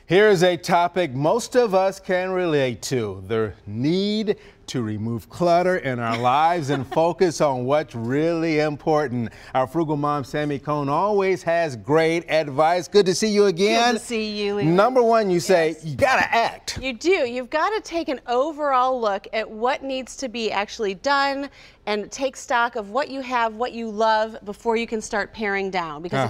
Here is a topic most of us can relate to: the need to remove clutter in our lives and focus on what's really important. Our frugal mom, Sami, always has great advice. Good to see you again. Good to see you, Leland. Number one, you say, you gotta act. You do. You've got to take an overall look at what needs to be actually done and take stock of what you have, what you love, before you can start paring down. Because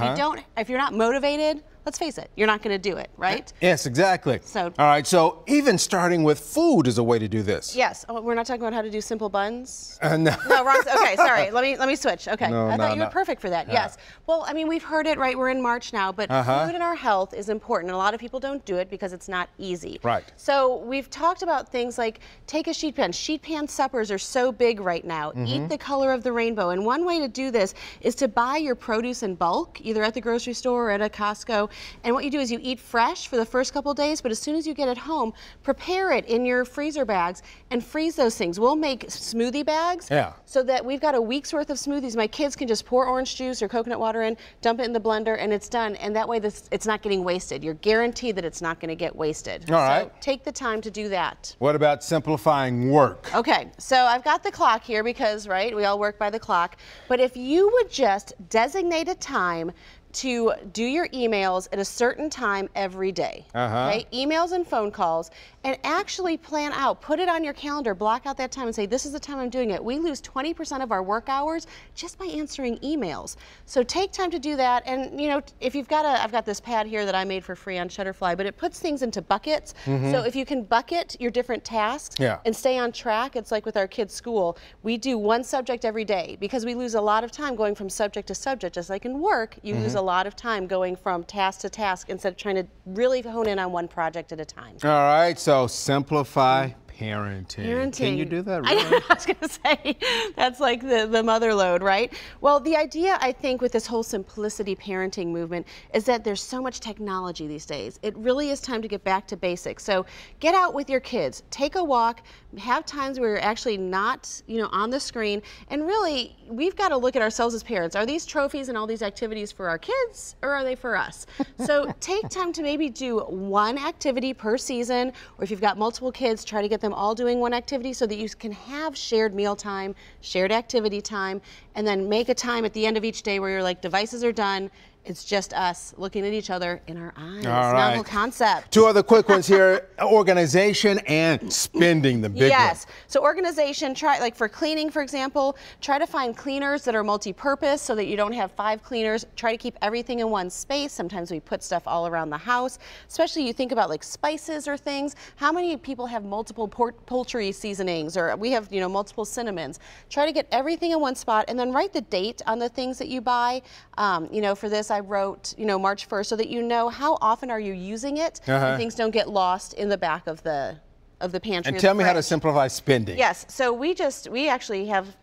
if you're not motivated, let's face it, you're not going to do it, right? Yes, exactly. So, all right, so even starting with food is a way to do this. Yes. Oh, we're not talking about how to do simple buns? No. No, wrong. Okay, sorry. Let me switch. Okay. No, I thought you were perfect for that. Yes. Well, I mean, we've heard it, right? We're in March now, but food and our health is important. And a lot of people don't do it because it's not easy. Right. So we've talked about things like take a sheet pan. Sheet pan suppers are so big right now. Eat the color of the rainbow. And one way to do this is to buy your produce in bulk, either at the grocery store or at a Costco. And what you do is you eat fresh for the first couple days, but as soon as you get it home, prepare it in your freezer bags and freeze those things. We'll make smoothie bags so that we've got a week's worth of smoothies. My kids can just pour orange juice or coconut water in, dump it in the blender, and it's done. And that way it's not getting wasted. You're guaranteed that it's not going to get wasted. All right. So take the time to do that. What about simplifying work? Okay, so I've got the clock here because, right, we all work by the clock. But if you would just designate a time to do your emails at a certain time every day, okay? Emails and phone calls, and actually plan out, put it on your calendar, block out that time and say, this is the time I'm doing it. We lose 20% of our work hours just by answering emails. So take time to do that. And you know, if you've got I've got this pad here that I made for free on Shutterfly, but it puts things into buckets. So if you can bucket your different tasks and stay on track, it's like with our kids' school, we do one subject every day because we lose a lot of time going from subject to subject. Just like in work, you lose a lot of time going from task to task instead of trying to really hone in on one project at a time. All right, so simplify parenting. Can you do that? Really? I was going to say, that's like the mother load, right? Well, the idea, I think, with this whole simplicity parenting movement is that there's so much technology these days. It really is time to get back to basics. So get out with your kids, take a walk, have times where you're actually not, on the screen, and really, we've got to look at ourselves as parents. Are these trophies and all these activities for our kids, or are they for us? So take time to maybe do one activity per season, or if you've got multiple kids, try to get them all doing one activity so that you can have shared meal time, shared activity time, and then make a time at the end of each day where you're like, devices are done. It's just us looking at each other in our eyes. All right. Novel concept. Two other quick ones here: organization and spending, the big one. Yes. So organization, try, like for cleaning, for example, try to find cleaners that are multi-purpose so that you don't have 5 cleaners. Try to keep everything in one space. Sometimes we put stuff all around the house, especially you think about like spices or things. How many people have multiple poultry seasonings, or we have, multiple cinnamons? Try to get everything in one spot and then write the date on the things that you buy. For this, I wrote, March 1st, so that you know how often are you using it, and things don't get lost in the back of the pantry. And tell me how to simplify spending. Yes, so we actually have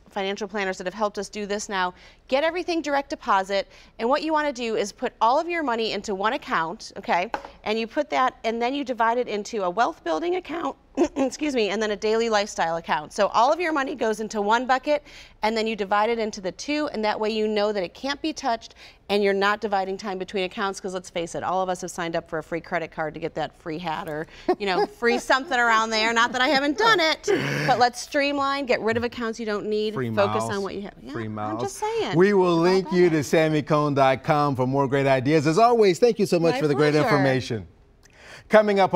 financial planners that have helped us do this now. Get everything direct deposit, and what you want to do is put all of your money into one account, okay? And you put that, and then you divide it into a wealth building account, excuse me, and then a daily lifestyle account. So all of your money goes into one bucket, and then you divide it into the 2, and that way you know that it can't be touched, and you're not dividing time between accounts, because let's face it, all of us have signed up for a free credit card to get that free hat or, free something around there. Not that I haven't done it, but let's streamline, get rid of accounts you don't need, focus on what you have. Yeah, free miles. I'm just saying. We will link you to SamiCone.com for more great ideas. As always, thank you so much for the great information. Coming up